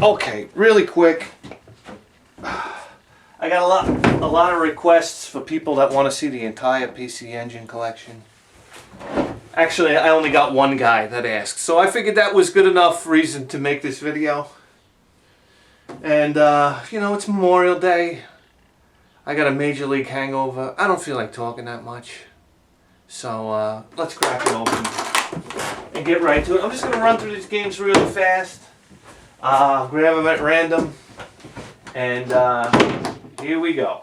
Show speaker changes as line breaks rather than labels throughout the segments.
Okay, really quick. I got a lot of requests for people that want to see the entire PC Engine collection. Actually, I only got one guy that asked, so I figured that was good enough reason to make this video. And you know, it's Memorial Day. I got a Major League hangover. I don't feel like talking that much. So let's crack it open and get right to it. I'm just going to run through these games really fast. Grab them at random. And here we go.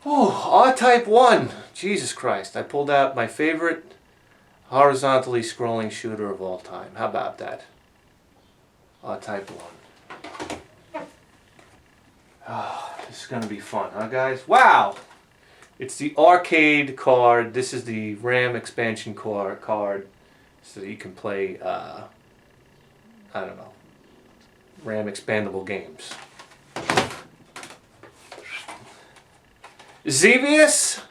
Oh, R-Type 1. Jesus Christ. I pulled out my favorite horizontally scrolling shooter of all time. How about that? R-Type 1. Oh, this is going to be fun, huh guys? Wow! It's the arcade card. This is the RAM expansion card. So that you can play, I don't know, RAM expandable games. Xevious?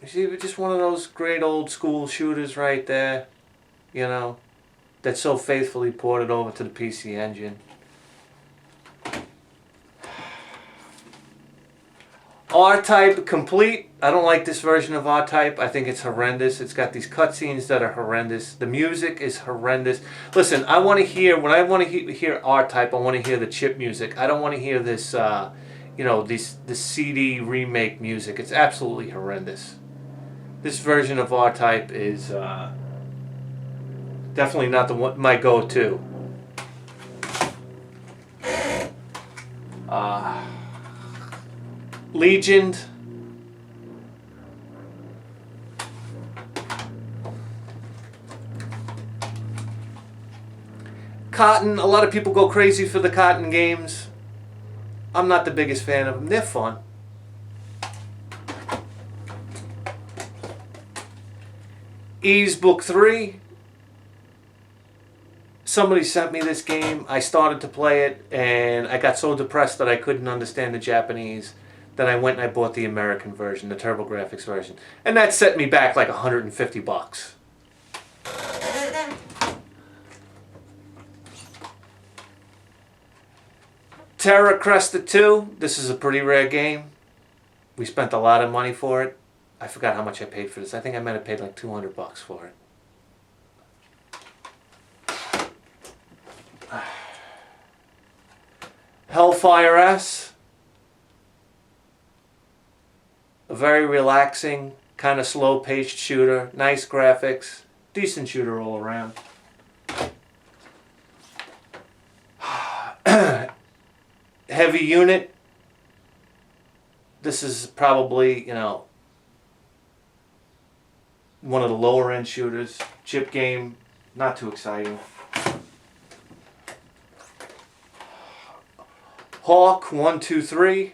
You see, just one of those great old school shooters right there. You know, that so faithfully ported over to the PC Engine. R-Type Complete. I don't like this version of R-Type. I think it's horrendous. It's got these cutscenes that are horrendous. The music is horrendous. Listen, I want to hear, when I want to hear R-Type, I want to hear the chip music. I don't want to hear this, you know, this CD remake music. It's absolutely horrendous. This version of R-Type is definitely not the one, my go-to. Legend. Cotton. A lot of people go crazy for the Cotton games. I'm not the biggest fan of them. They're fun. Ys Book 3. Somebody sent me this game. I started to play it and I got so depressed that I couldn't understand the Japanese. Then I went and I bought the American version, the TurboGrafx version. And that set me back like $150. Terra Cresta 2. This is a pretty rare game. We spent a lot of money for it. I forgot how much I paid for this. I think I might have paid like $200 for it. Hellfire S. A very relaxing, kind of slow-paced shooter. Nice graphics. Decent shooter all around. Heavy Unit. This is probably, you know, one of the lower-end shooters. Chip game. Not too exciting. Hawk 123.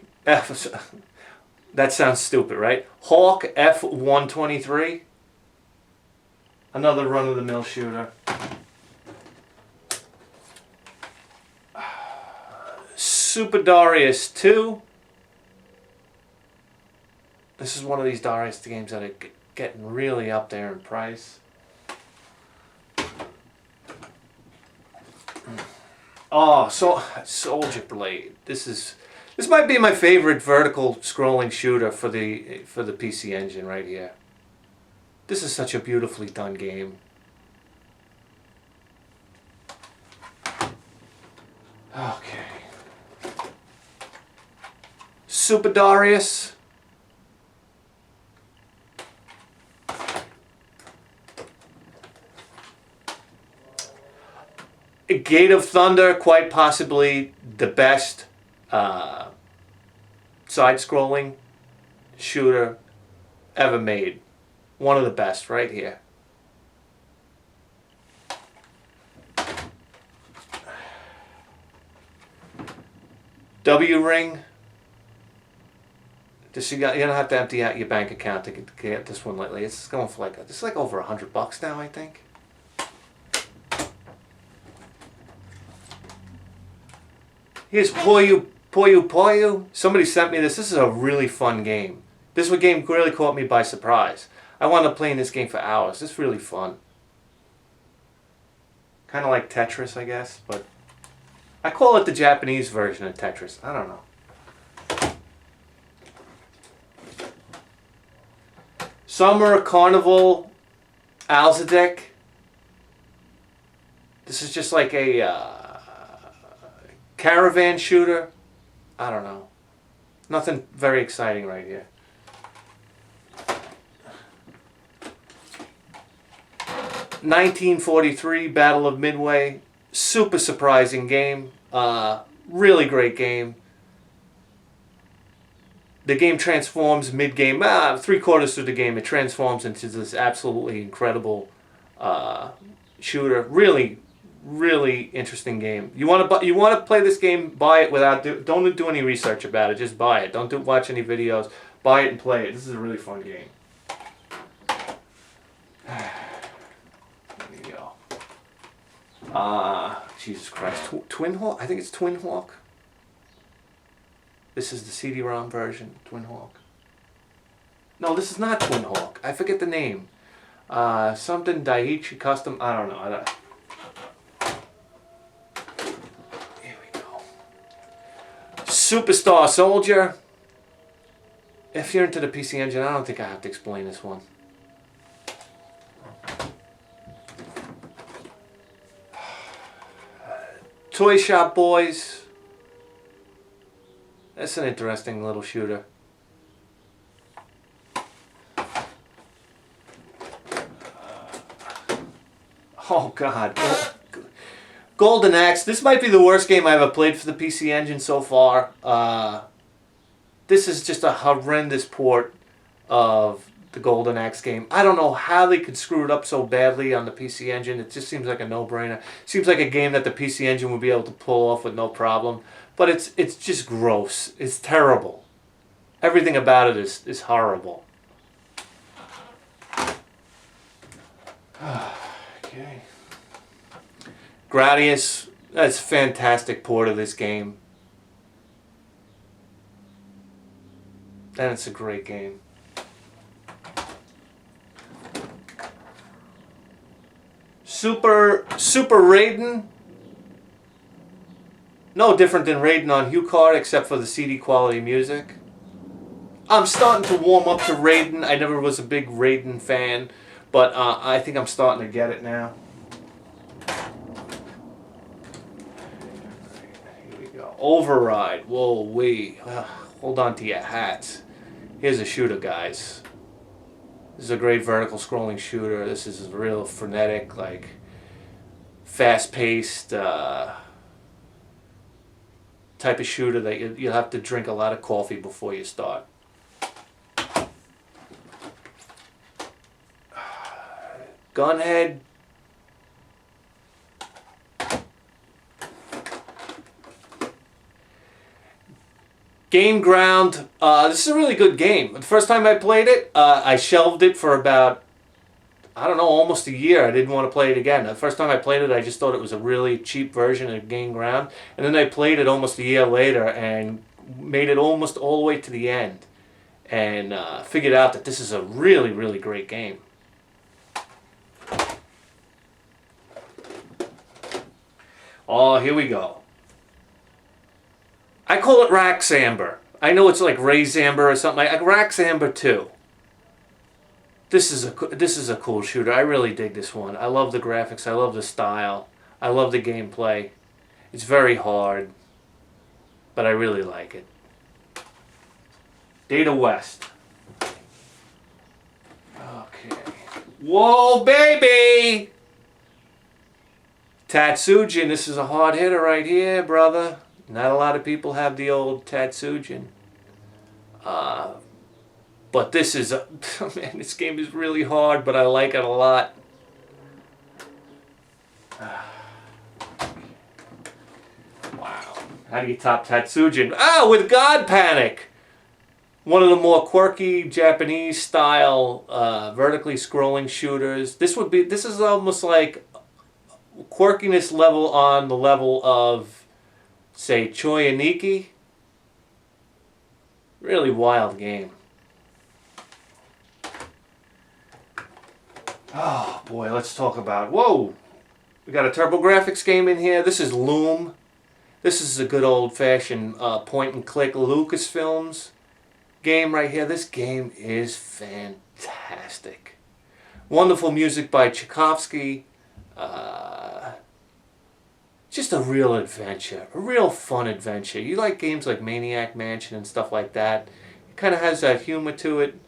That sounds stupid, right? Hawk F123. Another run-of-the-mill shooter. Super Darius 2. This is one of these Darius games that are getting really up there in price. Oh, so Soldier Blade. This might be my favorite vertical scrolling shooter for the PC Engine right here. This is such a beautifully done game. Okay. Super Darius. Gate of Thunder, quite possibly the best side-scrolling shooter ever made. One of the best right here. W-Ring. You don't have to empty out your bank account to get this one lately. It's going for like, this is like over $100 now, I think. Here's Puyo Puyo. Somebody sent me this. This is a really fun game. This game really caught me by surprise. I wound up playing this game for hours. It's really fun. Kind of like Tetris, I guess, but I call it the Japanese version of Tetris. I don't know. Summer Carnival Alzadek. This is just like a caravan shooter. I don't know. Nothing very exciting right here. 1943 Battle of Midway. Super surprising game. Really great game. The game transforms mid-game. 3/4 through the game, it transforms into this absolutely incredible shooter. Really, really interesting game. You want to play this game? Buy it without don't do any research about it. Just buy it. Don't watch any videos. Buy it and play it. This is a really fun game. There you go. Jesus Christ, Twin Hawk. I think it's Twin Hawk. This is the CD-ROM version. Twin Hawk. No, this is not Twin Hawk. I forget the name. Something Daiichi Custom. I don't know. Here we go. Superstar Soldier. If you're into the PC Engine, I don't think I have to explain this one. Toy Shop Boys. That's an interesting little shooter. Oh God. Golden Axe. This might be the worst game I ever played for the PC Engine so far. This is just a horrendous port of the Golden Axe game. I don't know how they could screw it up so badly on the PC Engine. It just seems like a no-brainer. Seems like a game that the PC Engine would be able to pull off with no problem. But it's just gross. It's terrible. Everything about it is horrible. Okay. Gradius. That's a fantastic port of this game. And it's a great game. Super Raiden. No different than Raiden on HuCard except for the CD quality music. I'm starting to warm up to Raiden. I never was a big Raiden fan, but I think I'm starting to get it now. Here we go. Override. Whoa, hold on to your hats. Here's a shooter, guys. This is a great vertical scrolling shooter. This is a real frenetic, like, fast-paced type of shooter that you'll have to drink a lot of coffee before you start. Gunhead. Game Ground. This is a really good game. The first time I played it, I shelved it for about, I don't know, almost a year. I didn't want to play it again. The first time I played it, I just thought it was a really cheap version of Game Ground. And then I played it almost a year later and made it almost all the way to the end. And figured out that this is a really, really great game. Oh, here we go. I call it Raxamber. I know it's like Razamber or something like Raxamber 2. This is a cool shooter. I really dig this one. I love the graphics. I love the style. I love the gameplay. It's very hard, but I really like it. Data West. Okay. Whoa, baby! Tatsujin. This is a hard hitter right here, brother. Not a lot of people have the old Tatsujin. But this is a... man, this game is really hard, but I like it a lot. Wow. How do you top Tatsujin? Ah, with God Panic! One of the more quirky Japanese style vertically scrolling shooters. This is almost like quirkiness level on the level of, say, Choyaniki. Really wild game. Oh boy, let's talk about, whoa! We got a TurboGrafx game in here. This is Loom. This is a good old-fashioned point-and-click Lucasfilms game right here. This game is fantastic. Wonderful music by Tchaikovsky. Just a real adventure. A real fun adventure. You like games like Maniac Mansion and stuff like that. It kind of has that humor to it.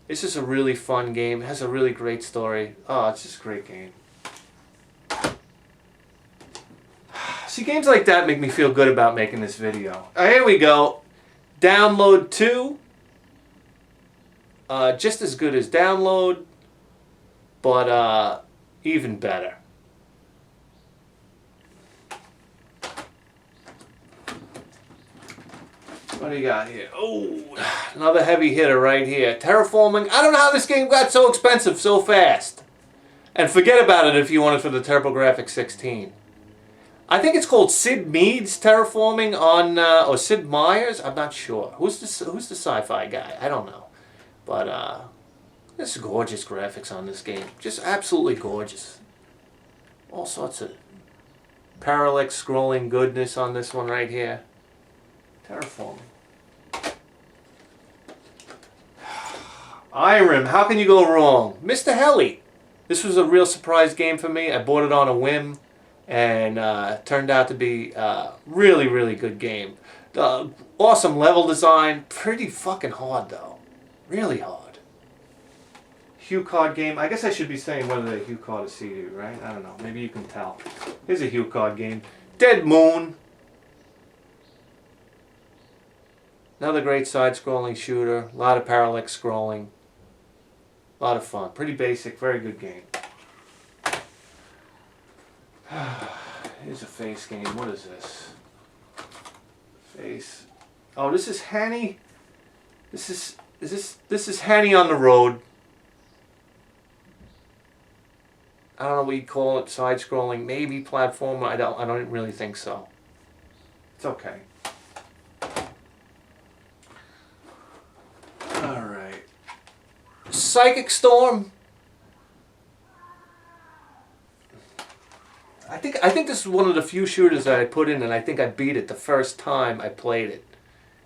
It's just a really fun game. It has a really great story. Oh, it's just a great game. See, games like that make me feel good about making this video. Here we go. Download 2. Just as good as Download, but even better. What do you got here? Oh, another heavy hitter right here. Terraforming. I don't know how this game got so expensive so fast. And forget about it if you want it for the TurboGrafx 16. I think it's called Sid Mead's Terraforming on, or Sid Meier's. I'm not sure. Who's the sci-fi guy? I don't know. But there's gorgeous graphics on this game. Just absolutely gorgeous. All sorts of parallax scrolling goodness on this one right here. Terraforming. Iram, how can you go wrong? Mr. Helly. This was a real surprise game for me. I bought it on a whim. And turned out to be a really, really good game. Awesome level design. Pretty fucking hard, though. Really hard. Hue card game. I guess I should be saying whether the hue card is CD, right? I don't know. Maybe you can tell. Here's a hue card game. Dead Moon. Another great side-scrolling shooter. A lot of parallax scrolling. A lot of fun. Pretty basic. Very good game. Here's a face game. What is this? Face. Oh, this is Hanny. This is Hanny on the Road. I don't know what you call it. Side-scrolling, maybe platformer. I don't really think so. It's okay. All right. Psychic Storm. I think this is one of the few shooters that I put in, and I think I beat it the first time I played it.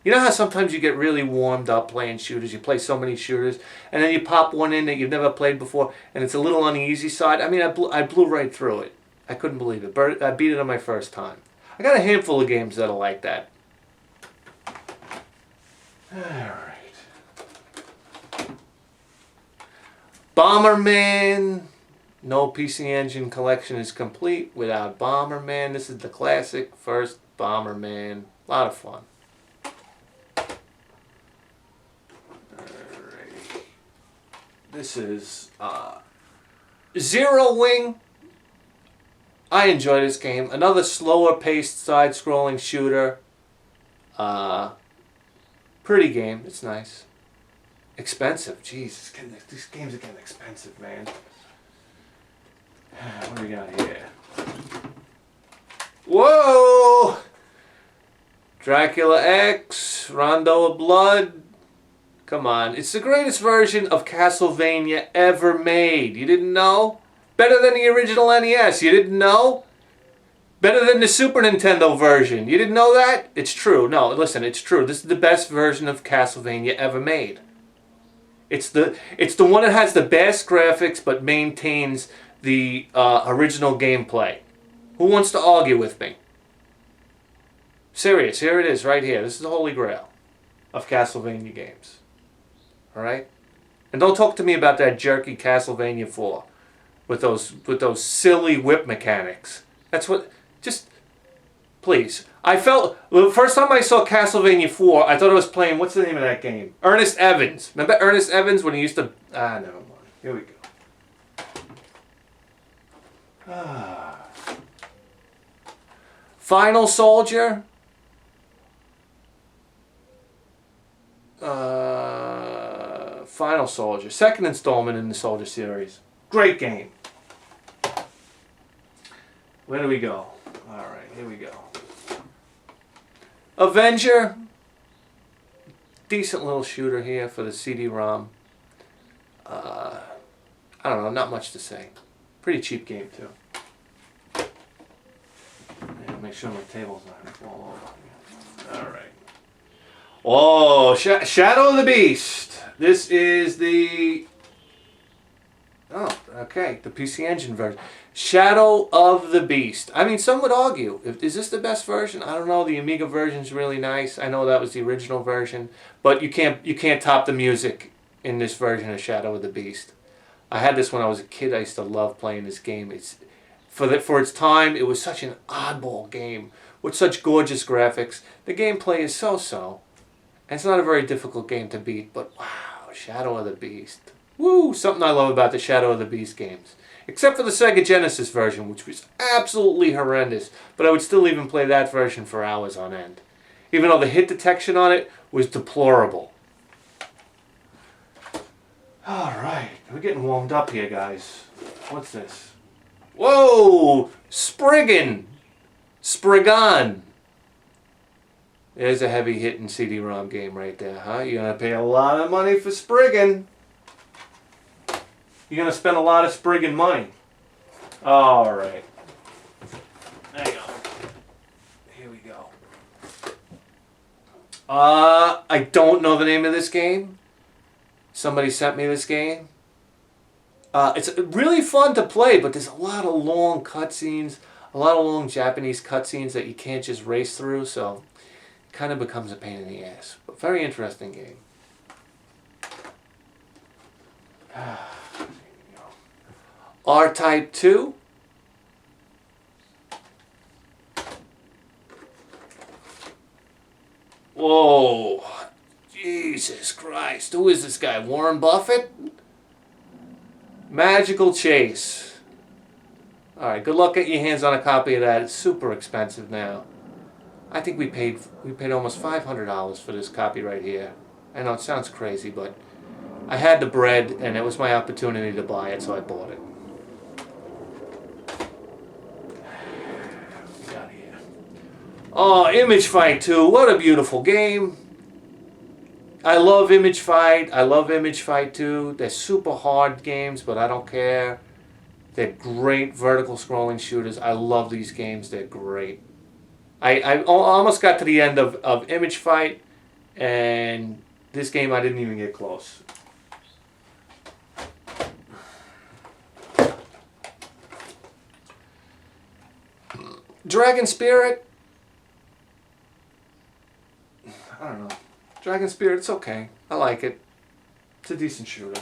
You know how sometimes you get really warmed up playing shooters? You play so many shooters, and then you pop one in that you've never played before, and it's a little on the easy side. I mean, I blew right through it. I couldn't believe it. But I beat it on my first time. I got a handful of games that are like that. Alright. Bomberman. No PC Engine collection is complete without Bomberman. This is the classic first Bomberman. A lot of fun. Alrighty. This is Zero Wing. I enjoy this game. Another slower paced side-scrolling shooter. Pretty game. It's nice. Expensive. Jeez, these games are getting expensive, man. What do we got here? Whoa! Dracula X, Rondo of Blood. Come on. It's the greatest version of Castlevania ever made. You didn't know? Better than the original NES. You didn't know? Better than the Super Nintendo version. You didn't know that? It's true. No, listen, it's true. This is the best version of Castlevania ever made. It's the one that has the best graphics but maintains the original gameplay. Who wants to argue with me? Serious, here it is, right here. This is the holy grail of Castlevania games. Alright? And don't talk to me about that jerky Castlevania 4 with those silly whip mechanics. That's what... Just... Please. I felt... The first time I saw Castlevania 4, I thought I was playing... What's the name of that game? Ernest Evans. Remember Ernest Evans when he used to... never mind. Here we go. Final Soldier. Final Soldier. Second installment in the Soldier series. Great game. Where do we go? Alright, here we go. Avenger. Decent little shooter here for the CD-ROM. I don't know, not much to say. Pretty cheap game too. make sure my table's not going to fall over. Alright. Oh, Shadow of the Beast. This is the... Oh, okay. The PC Engine version. Shadow of the Beast. I mean, some would argue, is this the best version? I don't know. The Amiga version's really nice. I know that was the original version, but you can't top the music in this version of Shadow of the Beast. I had this when I was a kid. I used to love playing this game. It's for its time, it was such an oddball game with such gorgeous graphics. The gameplay is so-so. And it's not a very difficult game to beat, but wow, Shadow of the Beast. Woo! Something I love about the Shadow of the Beast games. Except for the Sega Genesis version, which was absolutely horrendous. But I would still even play that version for hours on end. Even though the hit detection on it was deplorable. Alright, we're getting warmed up here, guys. What's this? Whoa! Spriggin! Spriggan! There's a heavy-hitting CD-ROM game right there, huh? You're going to pay a lot of money for Spriggin. You're going to spend a lot of Spriggin money. Alright. Hang on. Here we go. I don't know the name of this game. Somebody sent me this game. It's really fun to play, but there's a lot of long cutscenes, a lot of long Japanese cutscenes that you can't just race through, so it kind of becomes a pain in the ass. But very interesting game. R-Type 2. Whoa. Jesus Christ. Who is this guy? Warren Buffett? Magical Chase. Alright, good luck getting your hands on a copy of that. It's super expensive now. I think we paid almost $500 for this copy right here. I know it sounds crazy, but I had the bread and it was my opportunity to buy it, so I bought it. What we got here? Oh, Image Fight 2. What a beautiful game. I love Image Fight. I love Image Fight 2. They're super hard games, but I don't care. They're great vertical scrolling shooters. I love these games. They're great. I almost got to the end of Image Fight, and this game I didn't even get close. Dragon Spirit. I don't know. Dragon Spirit, it's okay. I like it. It's a decent shooter.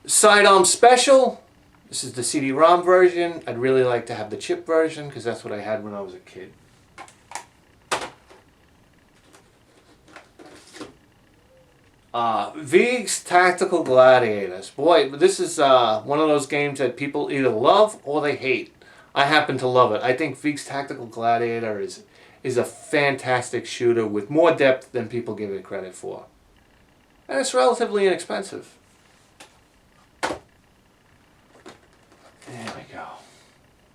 Sidearm Special. This is the CD-ROM version. I'd really like to have the chip version because that's what I had when I was a kid. Vig's Tactical Gladiators. Boy, this is one of those games that people either love or they hate. I happen to love it. I think Vig's Tactical Gladiator is a fantastic shooter with more depth than people give it credit for. And it's relatively inexpensive. There we go.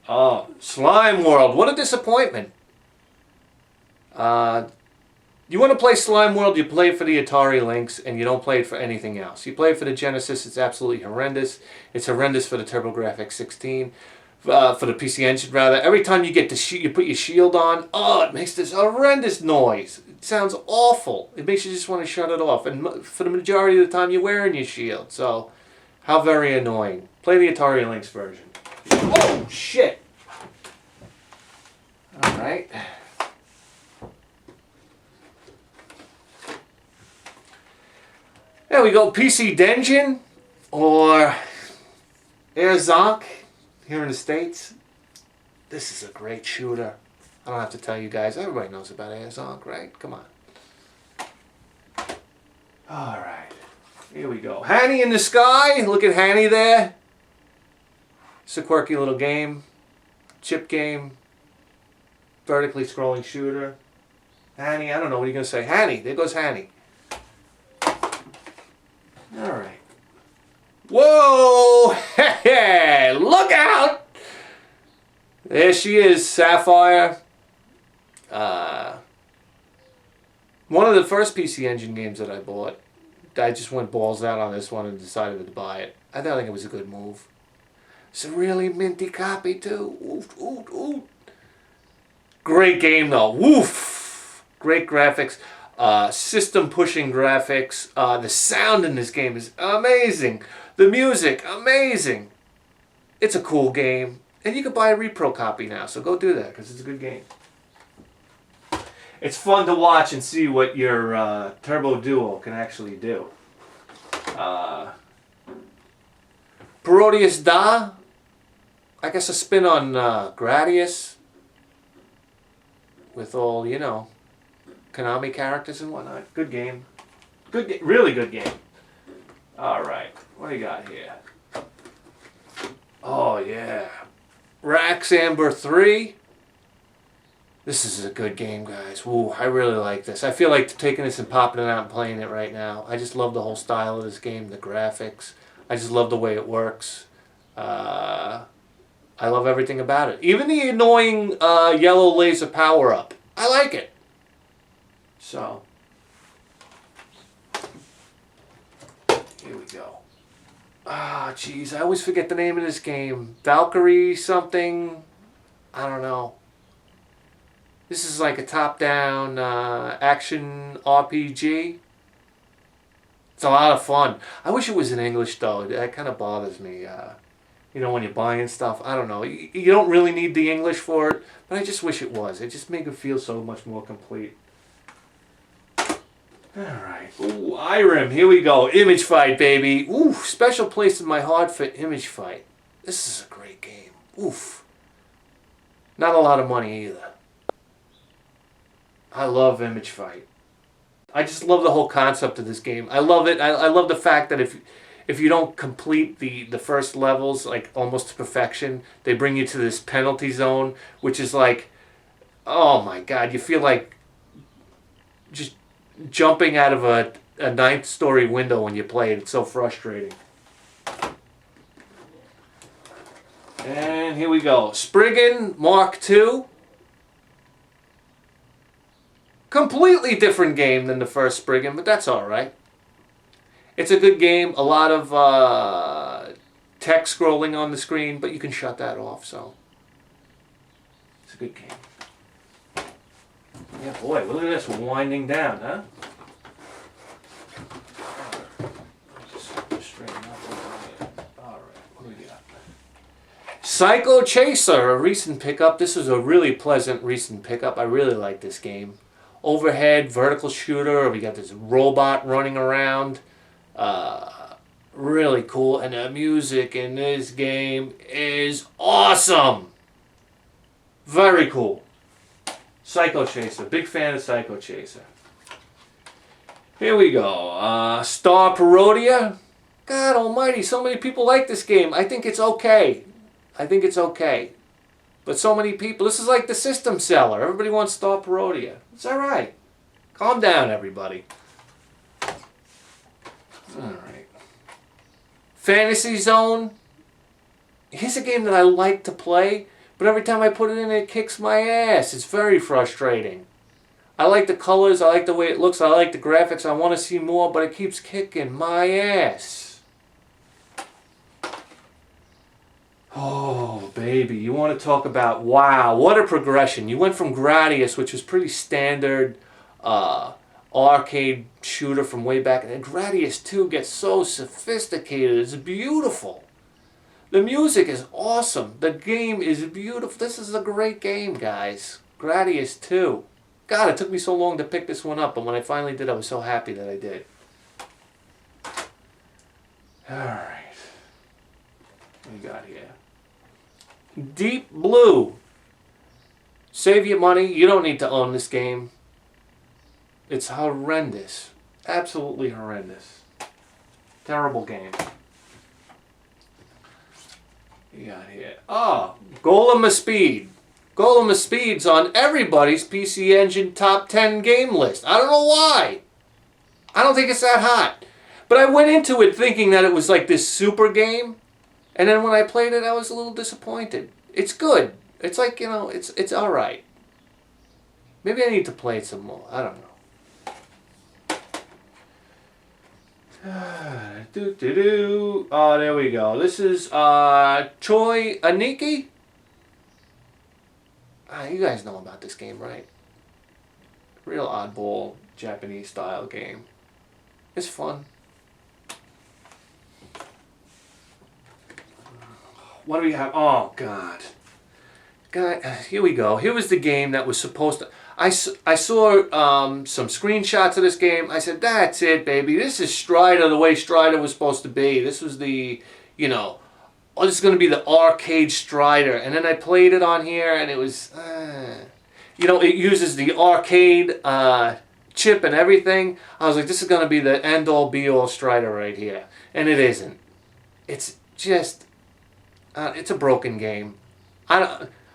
Oh, Slime World. What a disappointment. You want to play Slime World, you play it for the Atari Lynx, and you don't play it for anything else. You play it for the Genesis, it's absolutely horrendous. It's horrendous for the TurboGrafx 16. For the PC Engine, rather. Every time you get the you put your shield on, oh, it makes this horrendous noise. It sounds awful. It makes you just want to shut it off. And for the majority of the time, you're wearing your shield. So, how very annoying. Play the Atari Lynx version. Oh, shit. All right. There we go. PC Denjin or Arzok. Here in the States, this is a great shooter. I don't have to tell you guys. Everybody knows about Arzok, right? Come on. Alright. Here we go. Hanny in the Sky. Look at Hanny there. It's a quirky little game. Chip game. Vertically scrolling shooter. Hanny, I don't know what you're going to say. Hanny. There goes Hanny. Alright. Whoa! Look out! There she is, Sapphire. One of the first PC Engine games that I bought. I just went balls out on this one and decided to buy it. I think it was a good move. It's a really minty copy too. Oof, oof, oof. Great game though. Woof. Great graphics. System pushing graphics. The sound in this game is amazing. The music, amazing. It's a cool game. And you can buy a repro copy now, so go do that because it's a good game. It's fun to watch and see what your Turbo Duo can actually do. Parodius Da, I guess a spin on Gradius with all, you know, Konami characters and whatnot. Good game. Really good game. Alright, what do you got here? Oh yeah. Rax Amber 3. This is a good game, guys. Ooh, I really like this. I feel like taking this and popping it out and playing it right now. I just love the whole style of this game, the graphics. I just love the way it works. I love everything about it. Even the annoying yellow laser power-up. I like it. So, here we go. Ah, jeez, I always forget the name of this game. Valkyrie something. I don't know. This is like a top-down action RPG. It's a lot of fun. I wish it was in English, though. That kind of bothers me. You know, when you're buying stuff, I don't know. You don't really need the English for it, but I just wish it was. It just makes it feel so much more complete. Alright. Ooh, Iram. Here we go. Image Fight, baby. Ooh, special place in my heart for Image Fight. This is a great game. Oof. Not a lot of money either. I love Image Fight. I just love the whole concept of this game. I love it. I love the fact that if you don't complete the first levels like almost to perfection, they bring you to this penalty zone, which is like, oh my god, you feel like just jumping out of a 9th story window when you play it. It's so frustrating. And here we go. Spriggan Mach 2. Completely different game than the first Spriggan, but that's alright. It's a good game. A lot of text scrolling on the screen, but you can shut that off, so it's a good game. Yeah, boy, look at this winding down, huh? Just straighten up a little bit. Alright, what do we got? Psycho Chaser, a recent pickup. This is a really pleasant recent pickup. I really like this game. Overhead, vertical shooter. We got this robot running around. Really cool. And the music in this game is awesome. Very cool. Psycho Chaser. Big fan of Psycho Chaser. Here we go. Star Parodia. God almighty, so many people like this game. I think it's okay. I think it's okay. But so many people, this is like the system seller. Everybody wants Star Parodia. It's alright. Calm down, everybody. Alright. Fantasy Zone. Here's a game that I like to play, but every time I put it in, it kicks my ass. It's very frustrating. I like the colors, I like the way it looks, I like the graphics, I want to see more, but it keeps kicking my ass. Oh, baby, you want to talk about, wow, what a progression. You went from Gradius, which was pretty standard arcade shooter from way back, and then Gradius 2 gets so sophisticated. It's beautiful. The music is awesome. The game is beautiful. This is a great game, guys. Gradius 2. God, it took me so long to pick this one up, but when I finally did, I was so happy that I did. Alright. What do we got here? Deep Blue. Save your money. You don't need to own this game. It's horrendous. Absolutely horrendous. Terrible game. What you got here? Oh, Golem of Speed. Golem of Speed's on everybody's PC Engine top 10 game list. I don't know why. I don't think it's that hot. But I went into it thinking that it was like this super game. And then when I played it, I was a little disappointed. It's good. It's like, you know, it's alright. Maybe I need to play it some more. I don't know. Oh, there we go. This is Choi Aniki. You guys know about this game, right? Real oddball Japanese style game. It's fun. What do we have? Oh, God. Here we go. Here was the game that was supposed to... I saw some screenshots of this game. I said, that's it, baby. This is Strider the way Strider was supposed to be. This was the, you know... Oh, this is going to be the arcade Strider. And then I played it on here, and it was... you know, it uses the arcade chip and everything. I was like, this is going to be the end-all, be-all Strider right here. And it isn't. It's just... it's a broken game.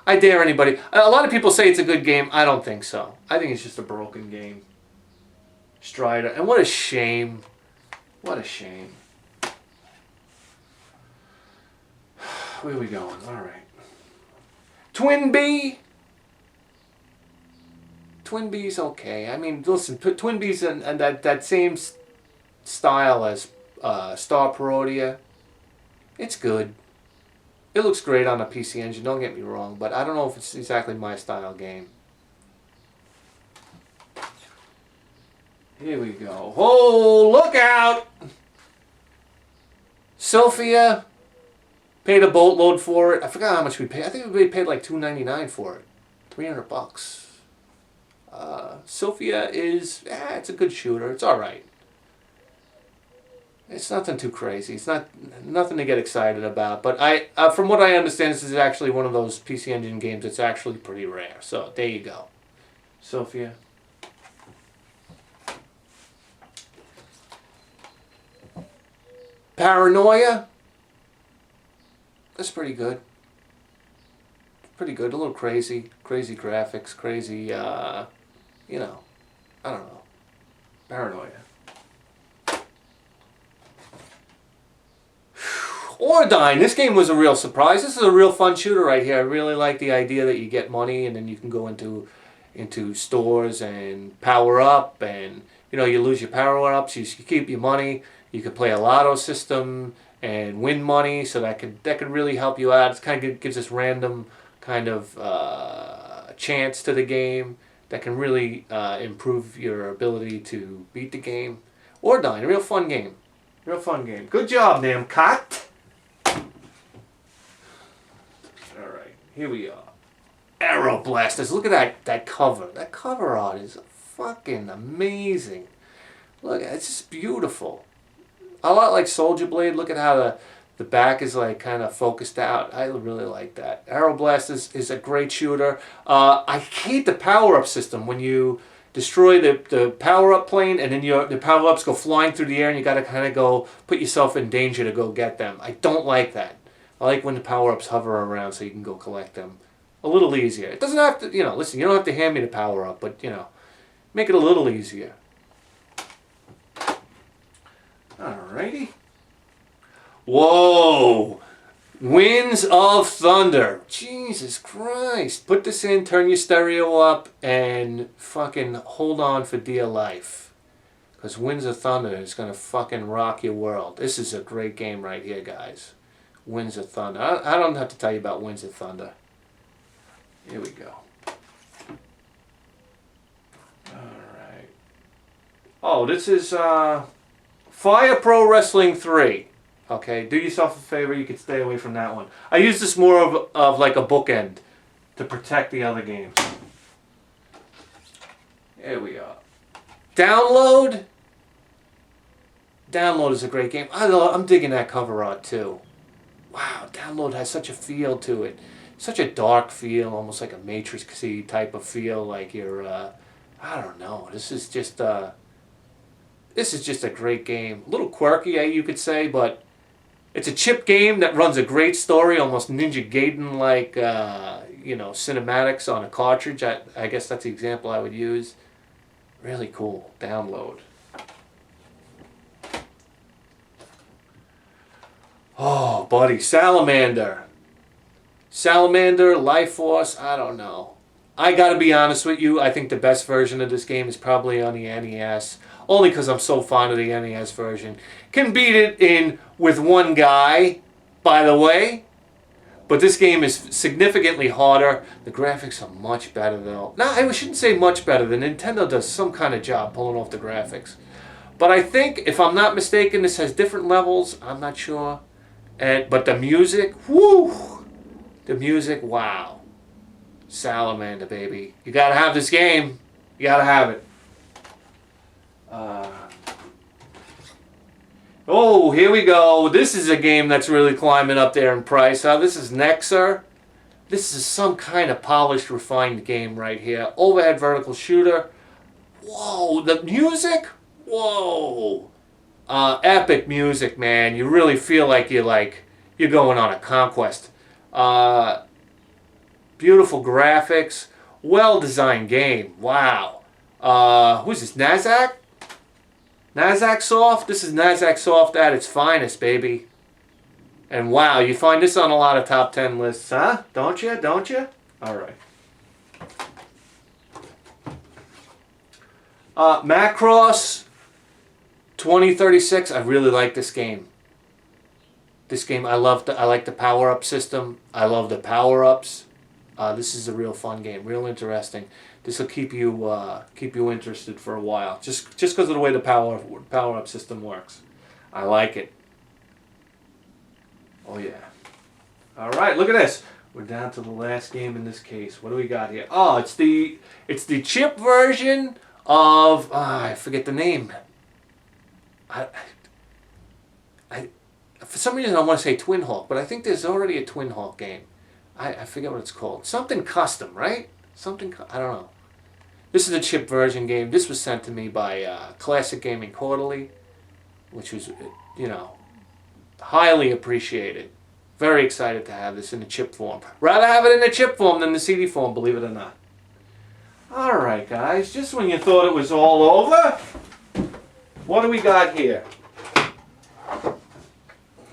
I dare anybody. A lot of people say it's a good game. I don't think so. I think it's just a broken game. Strider. And what a shame. What a shame. Where are we going? All right. Twin B. Twin B's okay. I mean, listen, Twin B's and that same style as Star Parodia. It's good. It looks great on a PC Engine, don't get me wrong, but I don't know if it's exactly my style game. Here we go. Oh, look out! Sophia paid a boatload for it. I forgot how much we paid. I think we paid like $2.99 for it. $300. Sophia is, it's a good shooter. It's alright. It's nothing too crazy. It's nothing to get excited about. But from what I understand, this is actually one of those PC Engine games that's actually pretty rare. So there you go, Sophia. Paranoia. That's pretty good. Pretty good. A little crazy graphics, crazy. You know, I don't know. Paranoia. Ordyne, this game was a real surprise. This is a real fun shooter right here. I really like the idea that you get money and then you can go into stores and power up, and you know, you lose your power ups, you keep your money. You could play a lotto system and win money, so that could really help you out. It kind of gives this random kind of chance to the game that can really improve your ability to beat the game. Ordyne, a real fun game. Real fun game. Good job, Namcot. Alright, here we are. Arrow Blasters. Look at that cover. That cover art is fucking amazing. Look, it's just beautiful. A lot like Soldier Blade. Look at how the back is like kind of focused out. I really like that. Arrow Blasters is a great shooter. I hate the power-up system when you destroy the power-up plane and then the power-ups go flying through the air and you got to kind of go put yourself in danger to go get them. I don't like that. I like when the power-ups hover around so you can go collect them. A little easier. It doesn't have to, you know, listen, you don't have to hand me the power-up, but, you know, make it a little easier. Alrighty. Whoa! Winds of Thunder. Jesus Christ. Put this in, turn your stereo up, and fucking hold on for dear life. Because Winds of Thunder is going to fucking rock your world. This is a great game right here, guys. Winds of Thunder. I don't have to tell you about Winds of Thunder. Here we go. Alright. Oh, this is Fire Pro Wrestling 3. Okay, do yourself a favor, you can stay away from that one. I use this more of like a bookend to protect the other games. Here we are. Download. Download is a great game. I'm digging that cover art too. Wow, Download has such a feel to it. Such a dark feel, almost like a Matrix-y type of feel, like you're, I don't know. This is just a great game. A little quirky, you could say, but it's a chip game that runs a great story, almost Ninja Gaiden-like, you know, cinematics on a cartridge. I guess that's the example I would use. Really cool. Download. Oh, buddy. Salamander. Salamander, Life Force, I don't know. I gotta be honest with you, I think the best version of this game is probably on the NES. only because I'm so fond of the NES version. Can beat it in with one guy, by the way. But this game is significantly harder. The graphics are much better though. No, I shouldn't say much better. The Nintendo does some kind of job pulling off the graphics. But I think, if I'm not mistaken, this has different levels. I'm not sure. But the music, whoo! The music, wow. Salamander, baby. You gotta have this game. You gotta have it. Oh, here we go. This is a game that's really climbing up there in price. This is Nexor. This is some kind of polished, refined game right here. Overhead vertical shooter. Whoa, the music? Whoa. Epic music, man. You really feel like you're going on a conquest. Beautiful graphics. Well-designed game. Wow. Who's this? Nazak? Nazak Soft? This is Nazak Soft at its finest, baby. And wow, you find this on a lot of top 10 lists, huh? Don't you? Don't you? Alright. Macross 2036. I really like this game. This game, I like the power-up system. I love the power-ups. This is a real fun game, real interesting. This will keep you interested for a while, just because of the way the power-up system works. I like it. Oh yeah. All right, look at this. We're down to the last game in this case. What do we got here? Oh, it's the chip version of I forget the name. I for some reason I want to say Twin Hawk, but I think there's already a Twin Hawk game. I forget what it's called. Something custom, right? Something, I don't know. This is a chip version game. This was sent to me by Classic Gaming Quarterly, which was, highly appreciated. Very excited to have this in the chip form. Rather have it in the chip form than the CD form, believe it or not. Alright, guys. Just when you thought it was all over, what do we got here?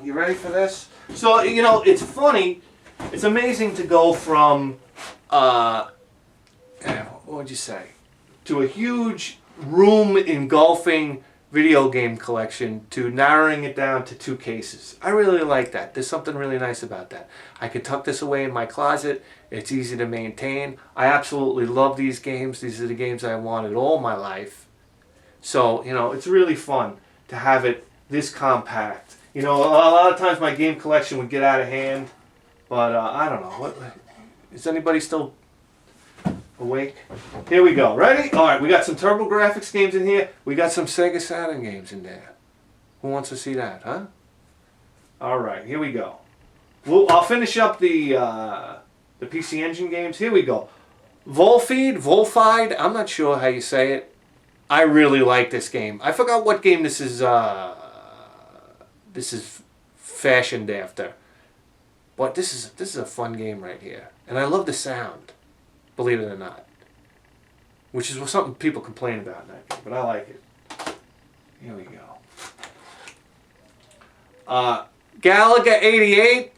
You ready for this? So, it's funny. It's amazing to go from, what would you say, to a huge room engulfing video game collection to narrowing it down to 2 cases. I really like that. There's something really nice about that. I could tuck this away in my closet. It's easy to maintain. I absolutely love these games. These are the games I wanted all my life. So, it's really fun to have it this compact. A lot of times my game collection would get out of hand. But, I don't know. What is anybody still awake? Here we go. Ready? Alright, we got some TurboGrafx games in here. We got some Sega Saturn games in there. Who wants to see that, huh? Alright, here we go. I'll finish up the PC Engine games. Here we go. Volfied, I'm not sure how you say it. I really like this game. I forgot what game this is fashioned after. But this is a fun game right here. And I love the sound, believe it or not. Which is something people complain about in that game, but I like it. Here we go. Galaga 88.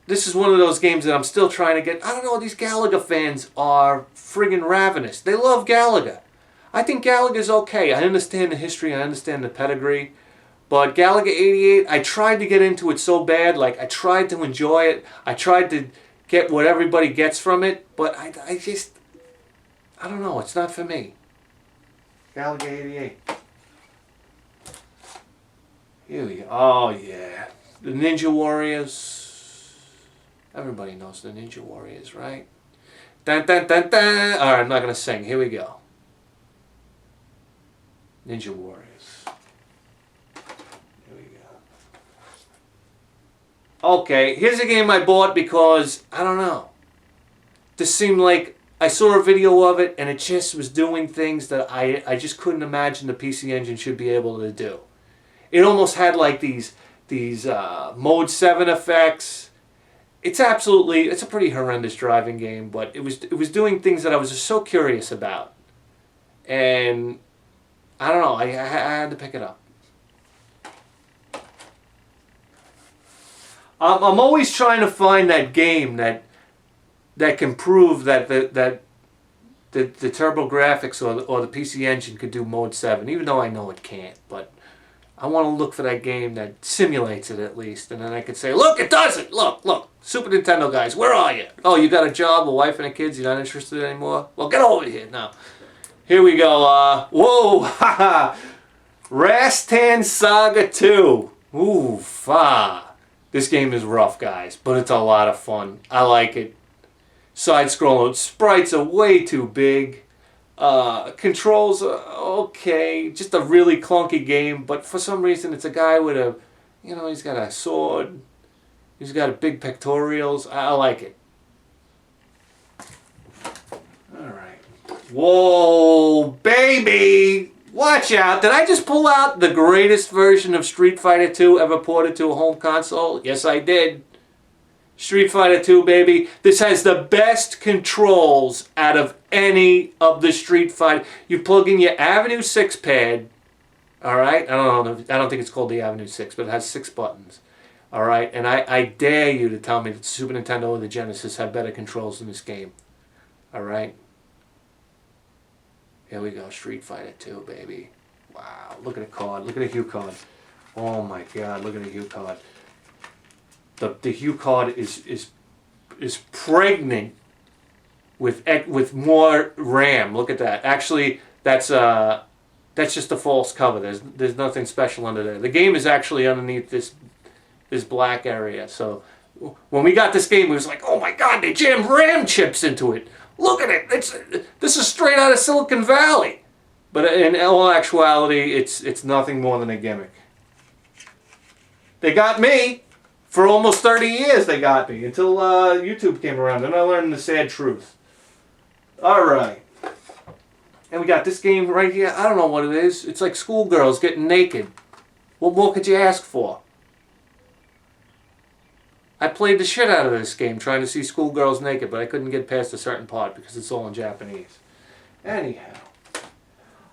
This is one of those games that I'm still trying to get. I don't know, these Galaga fans are friggin' ravenous. They love Galaga. I think Galaga's okay. I understand the history, I understand the pedigree. But Galaga 88, I tried to get into it so bad. Like, I tried to enjoy it. I tried to get what everybody gets from it. But I don't know. It's not for me. Galaga 88. Here we go. Oh, yeah. The Ninja Warriors. Everybody knows the Ninja Warriors, right? Dun, dun, dun, dun. All right, I'm not going to sing. Here we go. Ninja Warriors. Okay, here's a game I bought because, I don't know. This seemed like I saw a video of it and it just was doing things that I just couldn't imagine the PC Engine should be able to do. It almost had like these Mode 7 effects. It's a pretty horrendous driving game, but it was doing things that I was just so curious about. And I don't know, I had to pick it up. I'm always trying to find that game that can prove that the the Turbo Graphics or the PC Engine could do Mode 7, even though I know it can't. But I want to look for that game that simulates it at least, and then I could say, look, it does it! Look! Super Nintendo guys, where are you? Oh, you got a job, a wife and a kids, you're not interested anymore? Well, get over here now. Here we go, whoa, haha! Rastan Saga 2. Ooh, this game is rough, guys, but it's a lot of fun. I like it. Side-scrolling sprites are way too big. Controls are okay. Just a really clunky game, but for some reason it's a guy with a, he's got a sword. He's got a big pectorials. I like it. Alright. Whoa, baby! Watch out. Did I just pull out the greatest version of Street Fighter 2 ever ported to a home console? Yes, I did. Street Fighter 2, baby. This has the best controls out of any of the Street Fighter. You plug in your Avenue 6 pad. Alright? I don't think it's called the Avenue 6, but it has 6 buttons. Alright? And I dare you to tell me that the Super Nintendo or the Genesis have better controls in this game. Alright? Here we go. Street Fighter 2, baby. Wow. Look at the card. Look at the hue card. Oh my god. Look at the hue card. The hue card is pregnant with more RAM. Look at that. Actually, that's just a false cover. There's nothing special under there. The game is actually underneath this black area. So when we got this game, we was like, oh my god, they jammed RAM chips into it. Look at it. This is straight out of Silicon Valley. But in all actuality, it's nothing more than a gimmick. They got me. For almost 30 years they got me, until YouTube came around, and I learned the sad truth. Alright. And we got this game right here. I don't know what it is. It's like schoolgirls getting naked. What more could you ask for? I played the shit out of this game trying to see schoolgirls naked, but I couldn't get past a certain part because it's all in Japanese. Anyhow.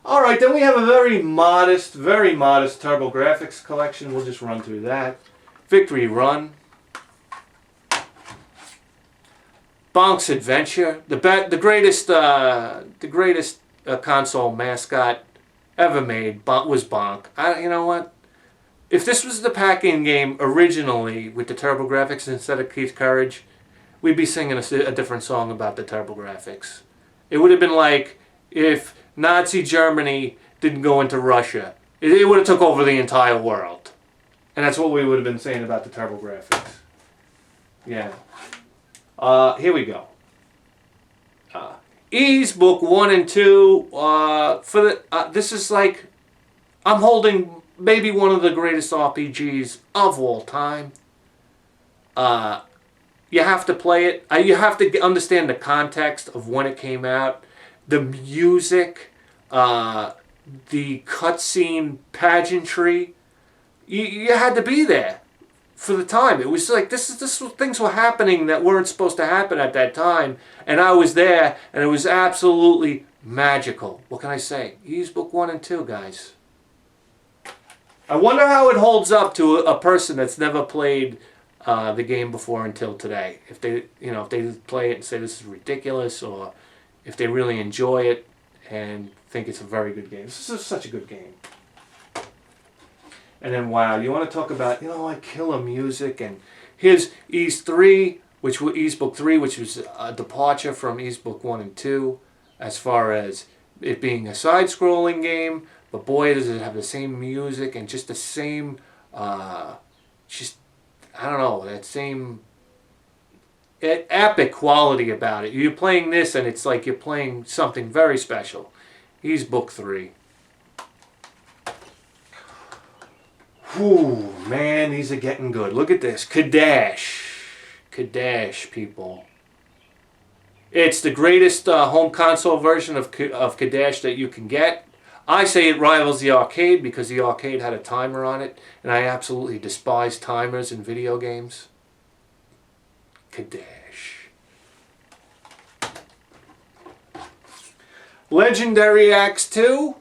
Alright, then we have a very modest TurboGrafx collection. We'll just run through that. Victory Run, Bonk's Adventure, the greatest console mascot ever made was Bonk. You know what? If this was the pack-in game originally with the TurboGrafx instead of Keith Courage, we'd be singing a different song about the TurboGrafx. It would have been like if Nazi Germany didn't go into Russia. It would have took over the entire world. And that's what we would have been saying about the TurboGrafx. Yeah. Here we go. Ys Book 1 and 2. This is like, I'm holding maybe one of the greatest RPGs of all time. You have to play it. You have to understand the context of when it came out. The music, the cutscene pageantry. You had to be there for the time. It was like things were happening that weren't supposed to happen at that time, and I was there, and it was absolutely magical. What can I say? Ys Book 1 and 2, guys. I wonder how it holds up to a person that's never played the game before until today. If they play it and say this is ridiculous, or if they really enjoy it and think it's a very good game. This is such a good game. And then, wow, you want to talk about, like killer music. And here's Ys 3, Ys Book 3, which was a departure from Ys Book 1 and 2, as far as it being a side-scrolling game. But boy, does it have the same music and just the same, I don't know, that same epic quality about it. You're playing this and it's like you're playing something very special. Ys Book 3. Whew, man, these are getting good. Look at this. Kadash, people. It's the greatest home console version of Kadash that you can get. I say it rivals the arcade because the arcade had a timer on it, and I absolutely despise timers in video games. Kadash. Legendary Axe 2.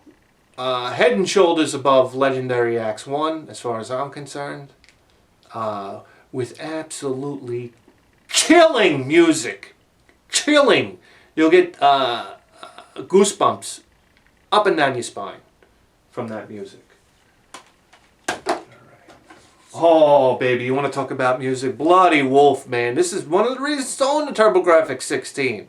Head and shoulders above Legendary Axe 1, as far as I'm concerned. With absolutely killing music. Killing. You'll get goosebumps up and down your spine from that music. Oh, baby, you want to talk about music? Bloody Wolf, man. This is one of the reasons to own the TurboGrafx 16.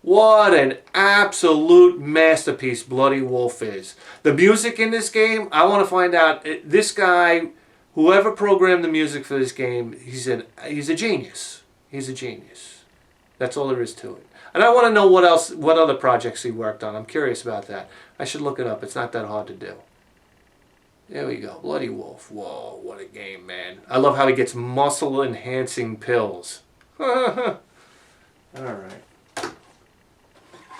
What an absolute masterpiece Bloody Wolf is. The music in this game, I want to find out. This guy, whoever programmed the music for this game, he's a genius. He's a genius. That's all there is to it. And I want to know what other projects he worked on. I'm curious about that. I should look it up. It's not that hard to do. There we go. Bloody Wolf. Whoa, what a game, man. I love how he gets muscle-enhancing pills. Alright.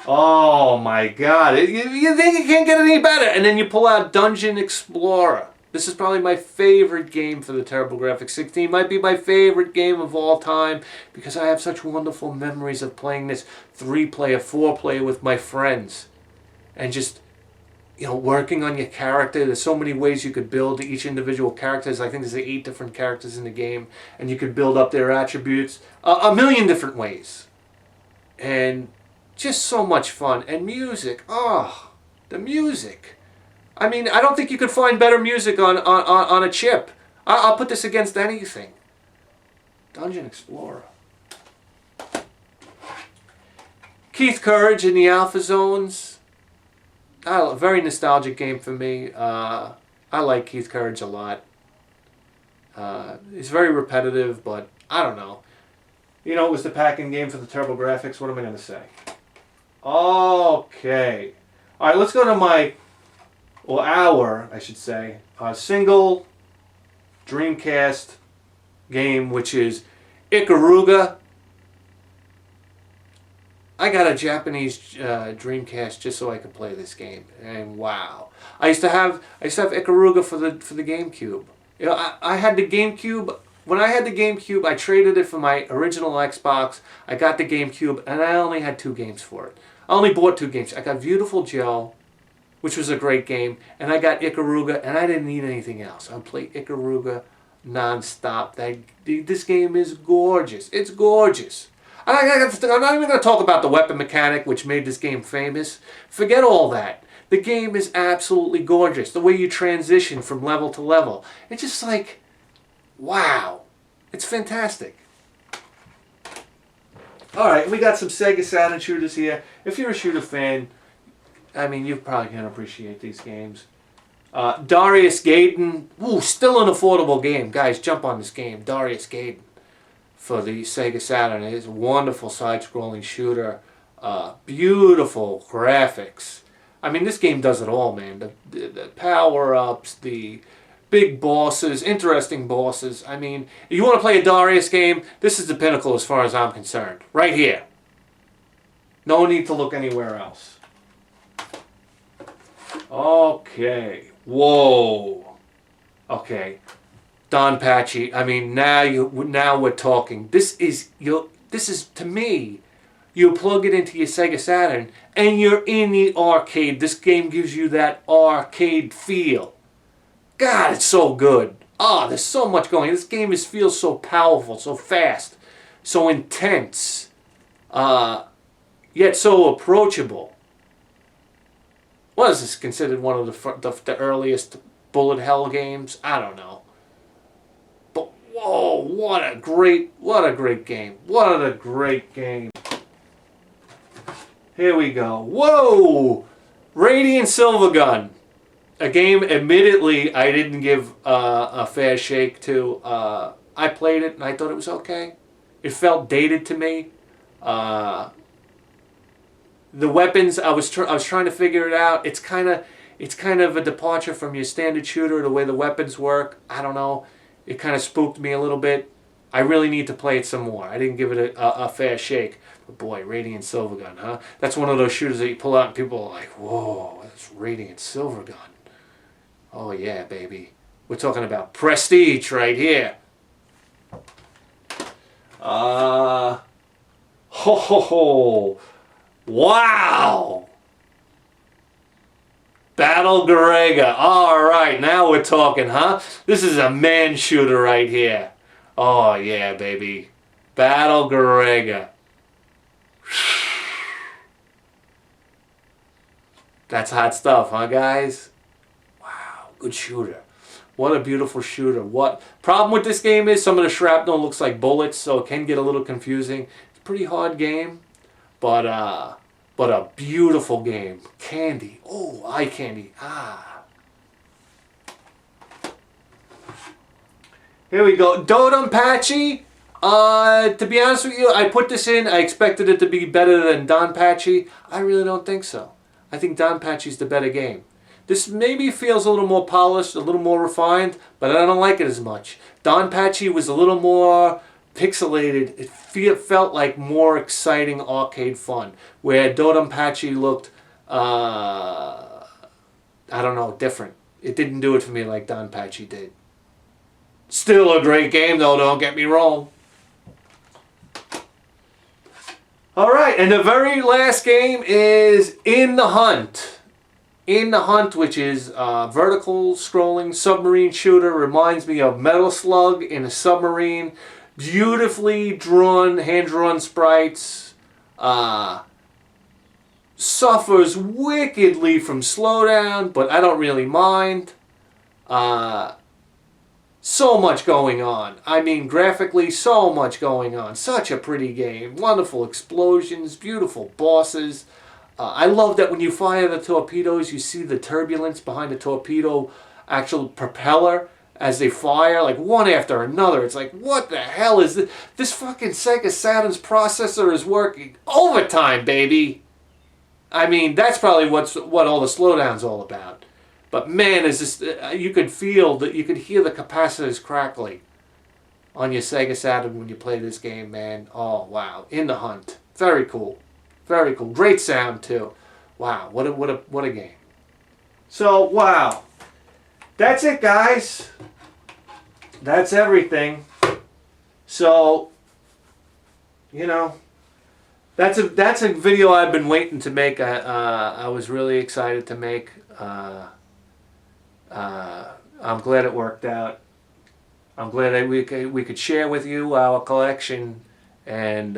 Oh, my God. You think it can't get any better. And then you pull out Dungeon Explorer. This is probably my favorite game for the TurboGrafx 16. Might be my favorite game of all time because I have such wonderful memories of playing this 3-player, 4-player with my friends. And just, you know, working on your character. There's so many ways you could build each individual characters. I think there's 8 different characters in the game. And you could build up their attributes a million different ways. And just so much fun. And music. Oh, the music. I mean, I don't think you could find better music on a chip. I'll put this against anything. Dungeon Explorer. Keith Courage in the Alpha Zones. A very nostalgic game for me. I like Keith Courage a lot. It's very repetitive, but I don't know. You know, it was the packing game for the TurboGrafx. What am I going to say? Okay. All right, let's go to my... Well, I should say, single Dreamcast game, which is Ikaruga. I got a Japanese Dreamcast just so I could play this game, and wow! I used to have Ikaruga for the GameCube. You know, I had the GameCube. When I had the GameCube, I traded it for my original Xbox. I got the GameCube, and I only had 2 games for it. I only bought 2 games. I got Beautiful Joe, which was a great game, and I got Ikaruga, and I didn't need anything else. I would play Ikaruga non-stop. This game is gorgeous. It's gorgeous. I'm not even going to talk about the weapon mechanic, which made this game famous. Forget all that. The game is absolutely gorgeous. The way you transition from level to level. It's just like, wow. It's fantastic. Alright, we got some Sega Saturn shooters here. If you're a shooter fan, I mean, you probably can appreciate these games. Darius Gaiden. Ooh, still an affordable game. Guys, jump on this game. Darius Gaiden for the Sega Saturn. It is a wonderful side-scrolling shooter. Beautiful graphics. I mean, this game does it all, man. The power-ups, the big bosses, interesting bosses. I mean, if you want to play a Darius game, this is the pinnacle as far as I'm concerned. Right here. No need to look anywhere else. Okay. Whoa. Okay. Don Pachi. I mean, now we're talking. This is to me. You plug it into your Sega Saturn, and you're in the arcade. This game gives you that arcade feel. God, it's so good. Ah, there's so much going. This game feels so powerful, so fast, so intense, yet so approachable. What is this considered one of the earliest bullet hell games? I don't know. But whoa, what a great game. What a great game. Here we go. Whoa! Radiant Silvergun. A game, admittedly, I didn't give a fair shake to. I played it and I thought it was okay. It felt dated to me. The weapons, I was trying to figure it out. It's kind of a departure from your standard shooter, the way the weapons work. I don't know. It kind of spooked me a little bit. I really need to play it some more. I didn't give it a fair shake. But boy, Radiant Silvergun, huh? That's one of those shooters that you pull out and people are like, whoa, that's Radiant Silvergun. Oh yeah, baby. We're talking about prestige right here. Ho ho ho. Wow. Battle Galaga. Alright, now we're talking, huh? This is a man shooter right here. Oh yeah, baby. Battle Galaga. That's hot stuff, huh, guys? Wow, good shooter. What a beautiful shooter. What problem with this game is some of the shrapnel looks like bullets, so it can get a little confusing. It's a pretty hard game, but a beautiful game. Candy. Oh, eye candy. Ah. Here we go. Dodonpachi. To be honest with you, I put this in. I expected it to be better than Donpachi. I really don't think so. I think Donpachi's the better game. This maybe feels a little more polished, a little more refined, but I don't like it as much. Donpachi was a little more pixelated. It felt like more exciting arcade fun, where Dodonpachi looked, I don't know, different. It didn't do it for me like Donpachi did. Still a great game though, don't get me wrong. Alright, and the very last game is In the Hunt. In the Hunt, which is vertical scrolling submarine shooter, reminds me of Metal Slug in a submarine. Beautifully drawn, hand-drawn sprites. Suffers wickedly from slowdown, but I don't really mind. So much going on. I mean, graphically, so much going on. Such a pretty game. Wonderful explosions, beautiful bosses. I love that when you fire the torpedoes, you see the turbulence behind the torpedo actual propeller as they fire, like one after another. It's like, what the hell is this? This fucking Sega Saturn's processor is working overtime, baby. I mean, that's probably what all the slowdown's all about. But man, is this? You could feel that, you could hear the capacitors crackling on your Sega Saturn when you play this game, man. Oh wow, In the Hunt, very cool. Very cool. Great sound too. Wow, what a game. So, wow. That's it, guys. That's everything. So, you know, that's a video I've been waiting to make. I was really excited to make. I'm glad it worked out. I'm glad that we could share with you our collection, and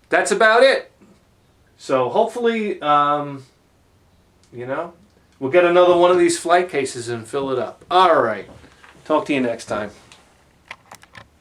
that's about it. So hopefully, you know, we'll get another one of these flight cases and fill it up. All right. Talk to you next time.